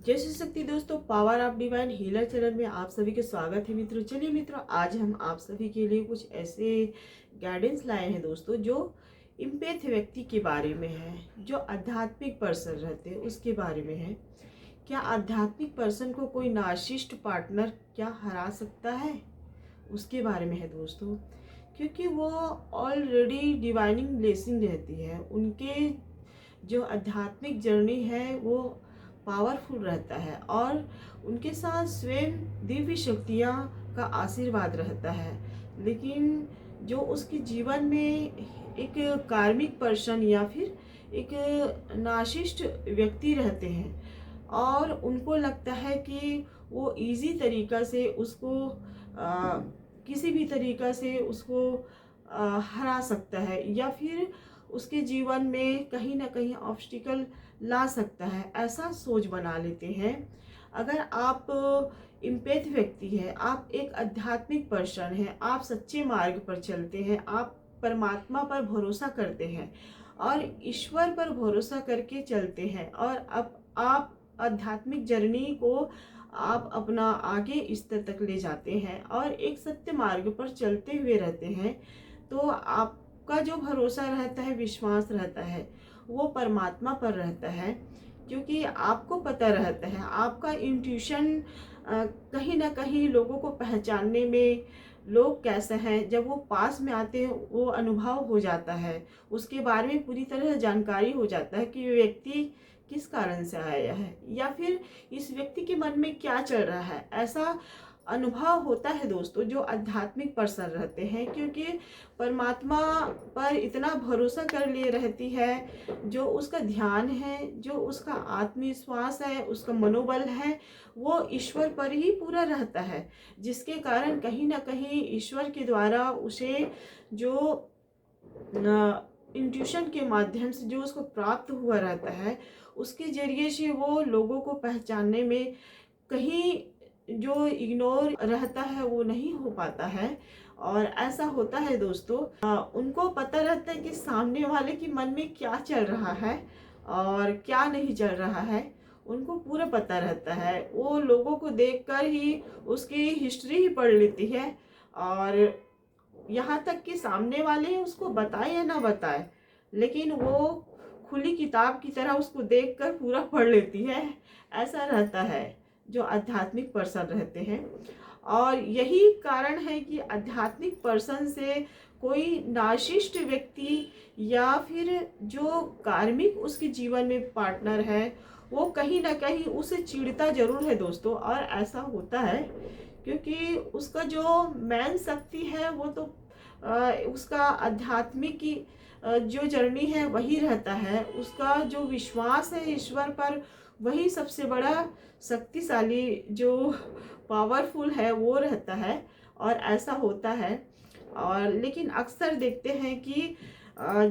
जय श्री शक्ति दोस्तों, power of divine healer channel में आप सभी के स्वागत है मित्रों। चलिए मित्रों, आज हम आप सभी के लिए कुछ ऐसे गाइडेंस लाए हैं दोस्तों, जो इम्पैथ व्यक्ति के बारे में है, जो आध्यात्मिक पर्सन रहते हैं उसके बारे में है। क्या आध्यात्मिक पर्सन को कोई नार्सिसिस्ट पार्टनर क्या हरा सकता है, उसके बारे में है दोस्तों। क्योंकि वो ऑलरेडी डिवाइनिंग ब्लेसिंग रहती है, उनके जो आध्यात्मिक जर्नी है वो पावरफुल रहता है और उनके साथ स्वयं दिव्य शक्तियाँ का आशीर्वाद रहता है। लेकिन जो उसके जीवन में एक कार्मिक पर्सन या फिर एक नार्सिसिस्ट व्यक्ति रहते हैं और उनको लगता है कि वो इजी तरीका से उसको किसी भी तरीका से उसको हरा सकता है या फिर उसके जीवन में कहीं ना कहीं ऑब्स्टिकल ला सकता है, ऐसा सोच बना लेते हैं। अगर आप इम्पैथ व्यक्ति है, आप एक आध्यात्मिक पर्सन है, आप सच्चे मार्ग पर चलते हैं, आप परमात्मा पर भरोसा करते हैं और ईश्वर पर भरोसा करके चलते हैं और अब आप आध्यात्मिक जर्नी को आप अपना आगे स्तर तक ले जाते हैं और एक सत्य मार्ग पर चलते हुए रहते हैं, तो आपका जो भरोसा रहता है, विश्वास रहता है, वो परमात्मा पर रहता है। क्योंकि आपको पता रहता है, आपका इंट्यूशन कहीं ना कहीं लोगों को पहचानने में, लोग कैसे हैं जब वो पास में आते हैं वो अनुभव हो जाता है, उसके बारे में पूरी तरह जानकारी हो जाता है कि ये व्यक्ति किस कारण से आया है या फिर इस व्यक्ति के मन में क्या चल रहा है, ऐसा अनुभव होता है दोस्तों जो आध्यात्मिक पर्सन रहते हैं। क्योंकि परमात्मा पर इतना भरोसा कर लिए रहती है, जो उसका ध्यान है, जो उसका आत्मविश्वास है, उसका मनोबल है, वो ईश्वर पर ही पूरा रहता है, जिसके कारण कहीं ना कहीं ईश्वर के द्वारा उसे जो इंट्यूशन के माध्यम से जो उसको प्राप्त हुआ रहता है, उसके जरिए से वो लोगों को पहचानने में कहीं जो इग्नोर रहता है वो नहीं हो पाता है। और ऐसा होता है दोस्तों, उनको पता रहता है कि सामने वाले के मन में क्या चल रहा है और क्या नहीं चल रहा है, उनको पूरा पता रहता है। वो लोगों को देखकर ही उसकी हिस्ट्री ही पढ़ लेती है और यहाँ तक कि सामने वाले उसको बताए या ना बताए, लेकिन वो खुली किताब की तरह उसको देखकर पूरा पढ़ लेती है। ऐसा रहता है जो आध्यात्मिक पर्सन रहते हैं। और यही कारण है कि आध्यात्मिक पर्सन से कोई नार्सिसिस्ट व्यक्ति या फिर जो कार्मिक उसके जीवन में पार्टनर है, वो कहीं ना कहीं उसे चिढ़ता जरूर है दोस्तों। और ऐसा होता है क्योंकि उसका जो मेन शक्ति है वो तो उसका आध्यात्मिक की जो जर्नी है वही रहता है, उसका जो विश्वास है ईश्वर पर वही सबसे बड़ा शक्तिशाली जो पावरफुल है वो रहता है। और ऐसा होता है। और लेकिन अक्सर देखते हैं कि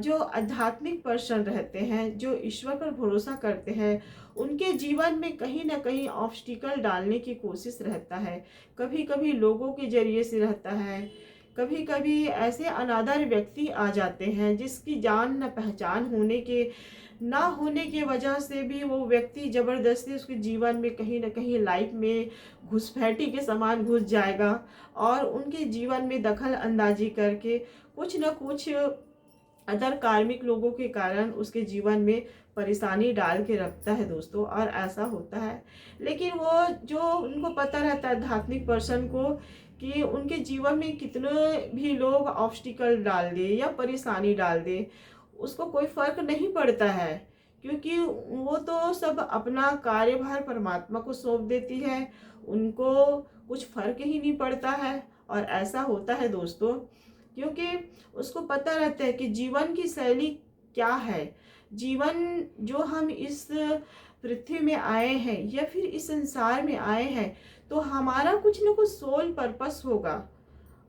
जो आध्यात्मिक पर्सन रहते हैं, जो ईश्वर पर भरोसा करते हैं, उनके जीवन में कहीं ना कहीं ऑब्स्टिकल डालने की कोशिश रहता है। कभी कभी लोगों के जरिए से रहता है, कभी कभी ऐसे अनादर व्यक्ति आ जाते हैं जिसकी जान न पहचान ना होने के वजह से भी वो व्यक्ति जबरदस्ती उसके जीवन में कहीं ना कहीं लाइफ में घुसपैठी के समान घुस जाएगा और उनके जीवन में दखल अंदाजी करके कुछ न कुछ अदर कार्मिक लोगों के कारण उसके जीवन में परेशानी डाल के रखता है दोस्तों। और ऐसा होता है। लेकिन वो जो उनको पता रहता है आध्यात्मिक पर्सन को कि उनके जीवन में कितने भी लोग ऑब्स्टिकल डाल दे या परेशानी डाल दे, उसको कोई फर्क नहीं पड़ता है। क्योंकि वो तो सब अपना कार्यभार परमात्मा को सौंप देती है, उनको कुछ फर्क ही नहीं पड़ता है। और ऐसा होता है दोस्तों क्योंकि उसको पता रहता है कि जीवन की शैली क्या है, जीवन जो हम इस पृथ्वी में आए हैं या फिर इस संसार में आए हैं, तो हमारा कुछ ना कुछ सोल पर्पस होगा।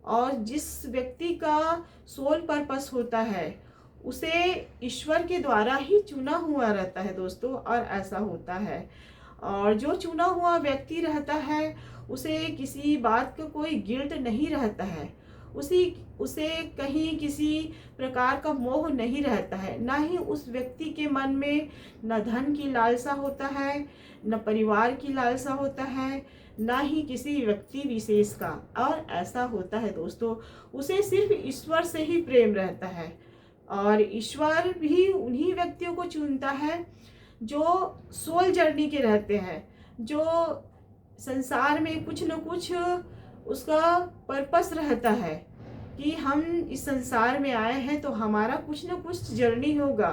और जिस व्यक्ति का सोल पर्पस होता है उसे ईश्वर के द्वारा ही चुना हुआ रहता है दोस्तों। और ऐसा होता है। और जो चुना हुआ व्यक्ति रहता है उसे किसी बात का कोई गिल्ट नहीं रहता है, उसी उसे कहीं किसी प्रकार का मोह नहीं रहता है, ना ही उस व्यक्ति के मन में न धन की लालसा होता है, न परिवार की लालसा होता है, ना ही किसी व्यक्ति विशेष का। और ऐसा होता है दोस्तों, उसे सिर्फ ईश्वर से ही प्रेम रहता है। और ईश्वर भी उन्हीं व्यक्तियों को चुनता है जो सोल जर्नी के रहते हैं, जो संसार में कुछ न कुछ उसका पर्पस रहता है कि हम इस संसार में आए हैं तो हमारा कुछ न कुछ जर्नी होगा,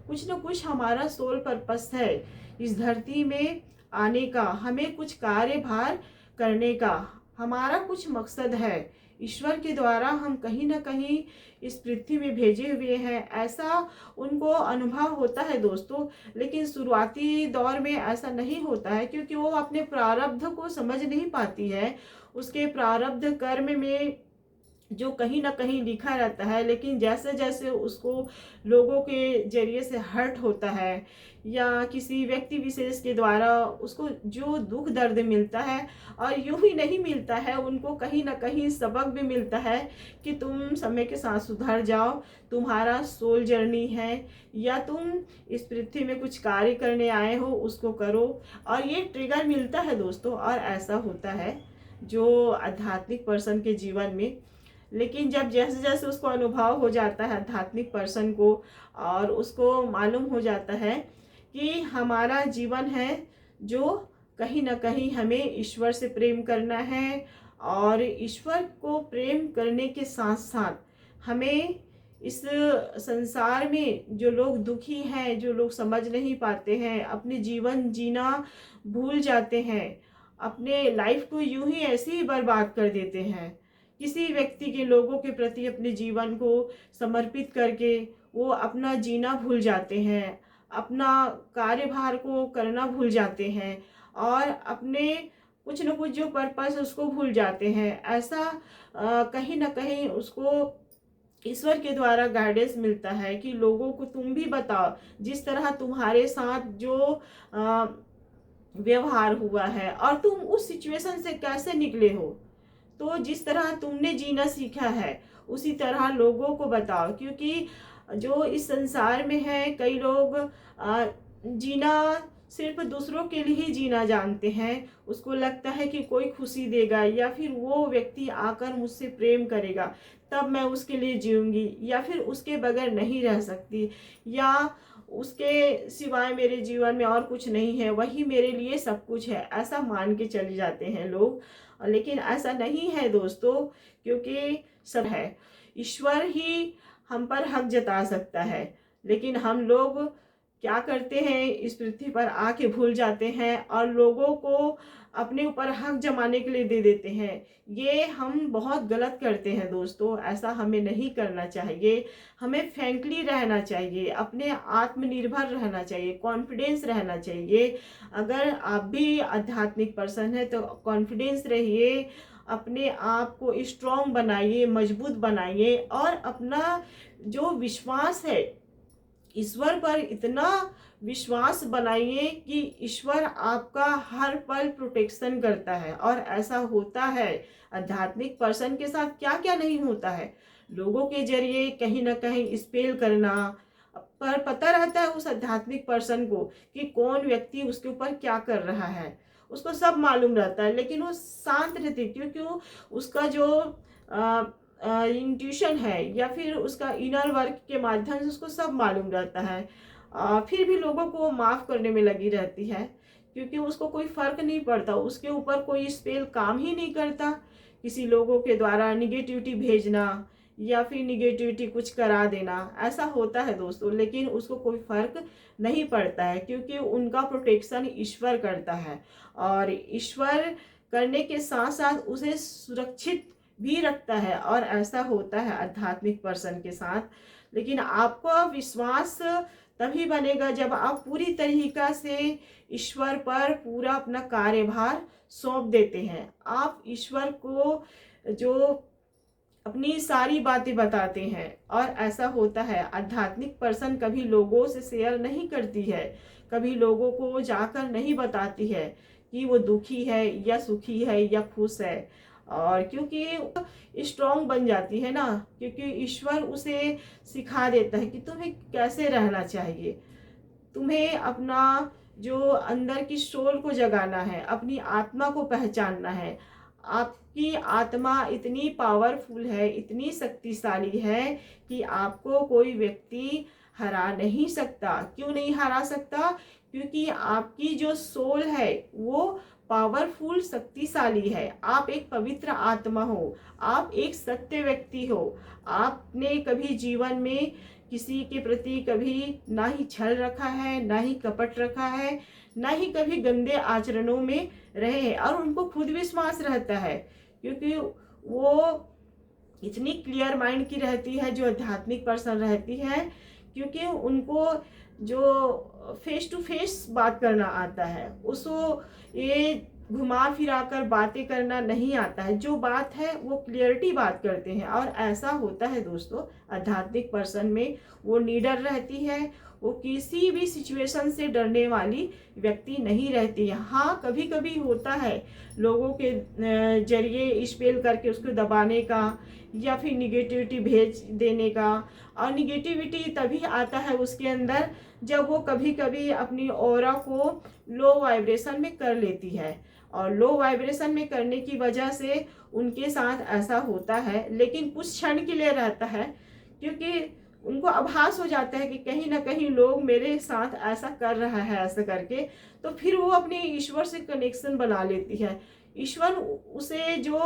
कुछ न कुछ हमारा सोल पर्पस है इस धरती में आने का, हमें कुछ कार्यभार करने का, हमारा कुछ मकसद है। ईश्वर के द्वारा हम कहीं ना कहीं इस पृथ्वी में भेजे हुए हैं, ऐसा उनको अनुभव होता है दोस्तों। लेकिन शुरुआती दौर में ऐसा नहीं होता है, क्योंकि वो अपने प्रारब्ध को समझ नहीं पाती है। उसके प्रारब्ध कर्म में जो कहीं ना कहीं लिखा रहता है, लेकिन जैसे जैसे उसको लोगों के जरिए से हर्ट होता है या किसी व्यक्ति विशेष के द्वारा उसको जो दुख दर्द मिलता है, और यूं ही नहीं मिलता है, उनको कहीं ना कहीं सबक भी मिलता है कि तुम समय के साथ सुधर जाओ, तुम्हारा सोल जर्नी है या तुम इस पृथ्वी में कुछ कार्य करने आए हो, उसको करो। और ये ट्रिगर मिलता है दोस्तों, और ऐसा होता है जो आध्यात्मिक पर्सन के जीवन में। लेकिन जब जैसे जैसे उसको अनुभव हो जाता है आध्यात्मिक पर्सन को, और उसको मालूम हो जाता है कि हमारा जीवन है जो कहीं ना कहीं हमें ईश्वर से प्रेम करना है, और ईश्वर को प्रेम करने के साथ साथ हमें इस संसार में जो लोग दुखी हैं, जो लोग समझ नहीं पाते हैं, अपने जीवन जीना भूल जाते हैं, अपने लाइफ को यूं ही ऐसे ही बर्बाद कर देते हैं, किसी व्यक्ति के लोगों के प्रति अपने जीवन को समर्पित करके वो अपना जीना भूल जाते हैं, अपना कार्यभार को करना भूल जाते हैं, और अपने कुछ न कुछ जो पर्पस उसको भूल जाते हैं। ऐसा कहीं ना कहीं उसको ईश्वर के द्वारा गाइडेंस मिलता है कि लोगों को तुम भी बताओ, जिस तरह तुम्हारे साथ जो व्यवहार हुआ है और तुम उस सिचुएशन से कैसे निकले हो, तो जिस तरह तुमने जीना सीखा है उसी तरह लोगों को बताओ। क्योंकि जो इस संसार में है, कई लोग जीना सिर्फ दूसरों के लिए ही जीना जानते हैं। उसको लगता है कि कोई खुशी देगा, या फिर वो व्यक्ति आकर मुझसे प्रेम करेगा तब मैं उसके लिए जीऊंगी, या फिर उसके बगैर नहीं रह सकती, या उसके सिवाय मेरे जीवन में और कुछ नहीं है, वही मेरे लिए सब कुछ है, ऐसा मान के चले जाते हैं लोग। लेकिन ऐसा नहीं है दोस्तों, क्योंकि सब है, ईश्वर ही हम पर हक जता सकता है। लेकिन हम लोग क्या करते हैं, इस पृथ्वी पर आके भूल जाते हैं और लोगों को अपने ऊपर हक जमाने के लिए दे देते हैं। ये हम बहुत गलत करते हैं दोस्तों, ऐसा हमें नहीं करना चाहिए। हमें फ्रैंकली रहना चाहिए, अपने आत्मनिर्भर रहना चाहिए, कॉन्फिडेंस रहना चाहिए। अगर आप भी आध्यात्मिक पर्सन है तो कॉन्फिडेंस रहिए, अपने आप को स्ट्रॉन्ग बनाइए, मजबूत बनाइए, और अपना जो विश्वास है ईश्वर पर इतना विश्वास बनाइए कि ईश्वर आपका हर पल प्रोटेक्शन करता है। और ऐसा होता है आध्यात्मिक पर्सन के साथ, क्या क्या नहीं होता है। लोगों के जरिए कहीं ना कहीं स्पेल करना, पर पता रहता है उस आध्यात्मिक पर्सन को कि कौन व्यक्ति उसके ऊपर क्या कर रहा है, उसको सब मालूम रहता है। लेकिन वो शांत रहती, क्योंकि उसका जो इंट्यूशन है या फिर उसका इनर वर्क के माध्यम से उसको सब मालूम रहता है। फिर भी लोगों को माफ़ करने में लगी रहती है, क्योंकि उसको कोई फ़र्क नहीं पड़ता, उसके ऊपर कोई स्पेल काम ही नहीं करता। किसी लोगों के द्वारा निगेटिविटी भेजना या फिर निगेटिविटी कुछ करा देना, ऐसा होता है दोस्तों। लेकिन उसको कोई फ़र्क नहीं पड़ता है, क्योंकि उनका प्रोटेक्शन ईश्वर करता है, और ईश्वर करने के साथ साथ उसे सुरक्षित भी रखता है। और ऐसा होता है आध्यात्मिक पर्सन के साथ। लेकिन आपका विश्वास तभी बनेगा जब आप पूरी तरीका से ईश्वर पर पूरा अपना कार्यभार सौंप देते हैं। आप ईश्वर को जो अपनी सारी बातें बताते हैं। और ऐसा होता है, आध्यात्मिक पर्सन कभी लोगों से शेयर नहीं करती है, कभी लोगों को जाकर नहीं बताती है कि वो दुखी है या सुखी है या खुश है। और क्योंकि स्ट्रांग बन जाती है ना, क्योंकि ईश्वर उसे सिखा देता है कि तुम्हें कैसे रहना चाहिए। तुम्हें अपना जो अंदर की सोल को जगाना है, अपनी आत्मा को पहचानना है। आपकी आत्मा इतनी पावरफुल है, इतनी शक्तिशाली है कि आपको कोई व्यक्ति हरा नहीं सकता। क्यों नहीं हरा सकता? क्योंकि आपकी जो सोल है वो पावरफुल, शक्तिशाली है। आप एक पवित्र आत्मा हो, आप एक सत्य व्यक्ति हो। आपने कभी जीवन में किसी के प्रति कभी ना ही छल रखा है, ना ही कपट रखा है, ना ही कभी गंदे आचरणों में रहे हैं, और उनको खुद विश्वास रहता है, क्योंकि वो इतनी क्लियर माइंड की रहती है जो आध्यात्मिक पर्सन रहती है, क्योंकि उनको जो फेस टू फेस बात करना आता है, उसको ये घुमा फिरा कर बातें करना नहीं आता है। जो बात है वो क्लियरिटी बात करते हैं, और ऐसा होता है दोस्तों आध्यात्मिक पर्सन में। वो निडर रहती है, वो किसी भी सिचुएशन से डरने वाली व्यक्ति नहीं रहती है। हाँ, कभी कभी होता है लोगों के जरिए स्पेल करके उसको दबाने का, या फिर निगेटिविटी भेज देने का। और निगेटिविटी तभी आता है उसके अंदर जब वो कभी कभी अपनी ऑरा को लो वाइब्रेशन में कर लेती है, और लो वाइब्रेशन में करने की वजह से उनके साथ ऐसा होता है। लेकिन कुछ क्षण के लिए रहता है, क्योंकि उनको आभास हो जाता है कि कहीं ना कहीं लोग मेरे साथ ऐसा कर रहा है, ऐसा करके, तो फिर वो अपने ईश्वर से कनेक्शन बना लेती है। ईश्वर उसे जो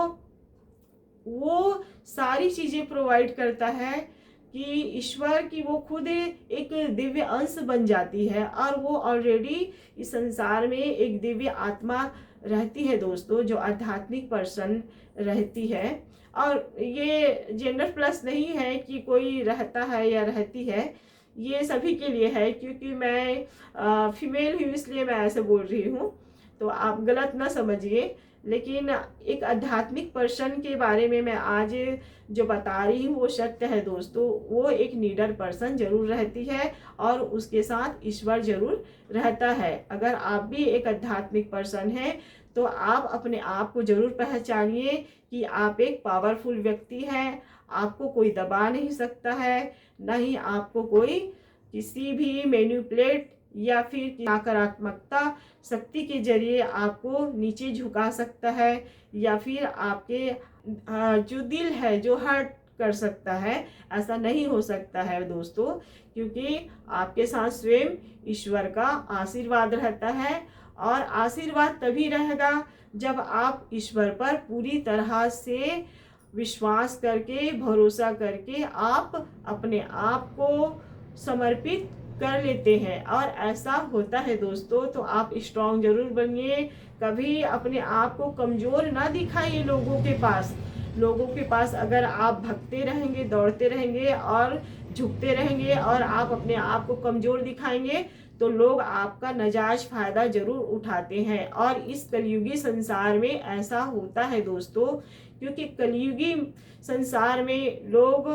वो सारी चीजें प्रोवाइड करता है कि ईश्वर की वो खुद एक दिव्य अंश बन जाती है, और वो ऑलरेडी इस संसार में एक दिव्य आत्मा रहती है दोस्तों, जो आध्यात्मिक पर्सन रहती है। और ये जेंडर प्लस नहीं है कि कोई रहता है या रहती है, ये सभी के लिए है। क्योंकि मैं फीमेल हूँ इसलिए मैं ऐसे बोल रही हूँ, तो आप गलत ना समझिए। लेकिन एक आध्यात्मिक पर्सन के बारे में मैं आज जो बता रही हूँ वो सत्य है दोस्तों। वो एक नीडर पर्सन जरूर रहती है, और उसके साथ ईश्वर जरूर रहता है। अगर आप भी एक आध्यात्मिक पर्सन हैं तो आप अपने आप को जरूर पहचानिए कि आप एक पावरफुल व्यक्ति हैं। आपको कोई दबा नहीं सकता है, ना ही आपको कोई किसी भी मैनिपुलेट या फिर नकारात्मकता शक्ति के जरिए आपको नीचे झुका सकता है, या फिर आपके जो दिल है जो हर्ट कर सकता है। ऐसा नहीं हो सकता है दोस्तों, क्योंकि आपके साथ स्वयं ईश्वर का आशीर्वाद रहता है। और आशीर्वाद तभी रहेगा जब आप ईश्वर पर पूरी तरह से विश्वास करके, भरोसा करके आप अपने आप को समर्पित कर लेते हैं। और ऐसा होता है दोस्तों, तो आप स्ट्रांग जरूर बनिए। कभी अपने आप को कमजोर ना दिखाइए लोगों के पास अगर आप भगते रहेंगे, दौड़ते रहेंगे और झुकते रहेंगे, और आप अपने आप को कमजोर दिखाएंगे, तो लोग आपका नाजायज फायदा जरूर उठाते हैं। और इस कलयुगी संसार में ऐसा होता है दोस्तों, क्योंकि कलयुगी संसार में लोग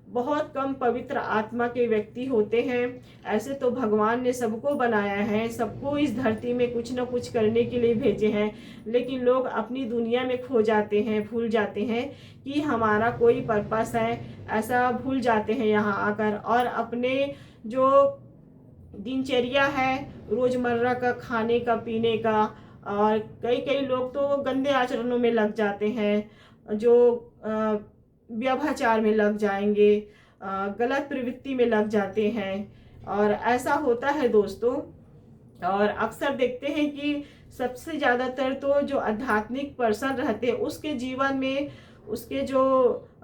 बहुत कम पवित्र आत्मा के व्यक्ति होते हैं। ऐसे तो भगवान ने सबको बनाया है, सबको इस धरती में कुछ न कुछ करने के लिए भेजे हैं, लेकिन लोग अपनी दुनिया में खो जाते हैं, भूल जाते हैं कि हमारा कोई पर्पस है। ऐसा भूल जाते हैं यहाँ आकर, और अपने जो दिनचर्या है रोजमर्रा का खाने का, पीने का, और कई लोग तो गंदे आचरणों में लग जाते हैं, जो व्यभिचार में लग जाएंगे, गलत प्रवृत्ति में लग जाते हैं। और ऐसा होता है दोस्तों। और अक्सर देखते हैं कि सबसे ज़्यादातर तो जो आध्यात्मिक पर्सन रहते हैं उसके जीवन में उसके जो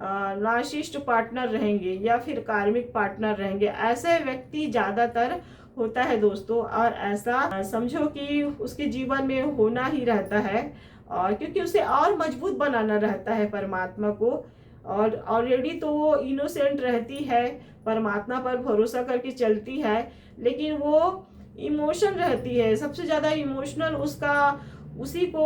नार्सिसिस्ट पार्टनर रहेंगे या फिर कार्मिक पार्टनर रहेंगे, ऐसे व्यक्ति ज़्यादातर होता है दोस्तों। और ऐसा समझो कि उसके जीवन में होना ही रहता है, और क्योंकि उसे और मजबूत बनाना रहता है परमात्मा को। और ऑलरेडी तो वो इनोसेंट रहती है, परमात्मा पर भरोसा करके चलती है, लेकिन वो इमोशन रहती है सबसे ज़्यादा इमोशनल। उसी को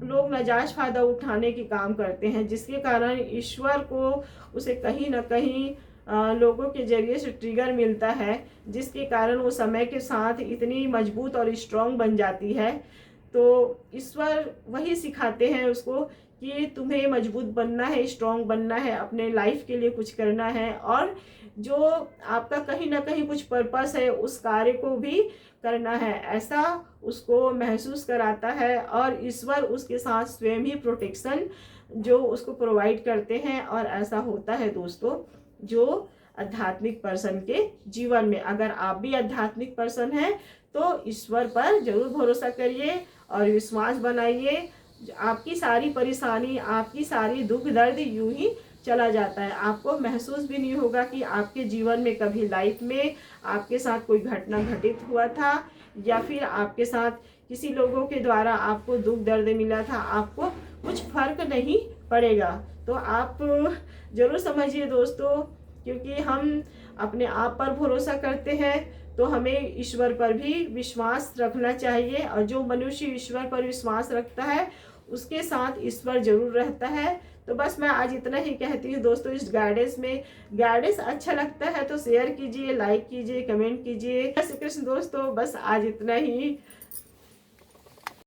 लोग नाजायज फायदा उठाने के काम करते हैं, जिसके कारण ईश्वर को उसे कहीं ना कहीं लोगों के जरिए से ट्रिगर मिलता है, जिसके कारण वो समय के साथ इतनी मजबूत और स्ट्रांग बन जाती है। तो ईश्वर वही सिखाते हैं उसको कि तुम्हें मजबूत बनना है, स्ट्रांग बनना है, अपने लाइफ के लिए कुछ करना है, और जो आपका कहीं ना कहीं कुछ पर्पस है उस कार्य को भी करना है, ऐसा उसको महसूस कराता है। और ईश्वर उसके साथ स्वयं ही प्रोटेक्शन जो उसको प्रोवाइड करते हैं। और ऐसा होता है दोस्तों, जो आध्यात्मिक पर्सन के जीवन में, अगर आप भी आध्यात्मिक पर्सन हैं तो ईश्वर पर जरूर भरोसा करिए और विश्वास बनाइए। आपकी सारी परेशानी, आपकी सारी दुख दर्द यूं ही चला जाता है। आपको महसूस भी नहीं होगा कि आपके जीवन में कभी लाइफ में आपके साथ कोई घटना घटित हुआ था, या फिर आपके साथ किसी लोगों के द्वारा आपको दुख दर्द मिला था। आपको कुछ फर्क नहीं पड़ेगा। तो आप जरूर समझिए दोस्तों, क्योंकि हम अपने आप पर भरोसा करते हैं तो हमें ईश्वर पर भी विश्वास रखना चाहिए। और जो मनुष्य ईश्वर पर विश्वास रखता है उसके साथ ईश्वर जरूर रहता है। तो बस मैं आज इतना ही कहती हूँ दोस्तों। इस गाइडेंस में गाइडेंस अच्छा लगता है तो शेयर कीजिए, लाइक कीजिए, कमेंट कीजिए। जय श्री कृष्ण दोस्तों, बस आज इतना ही।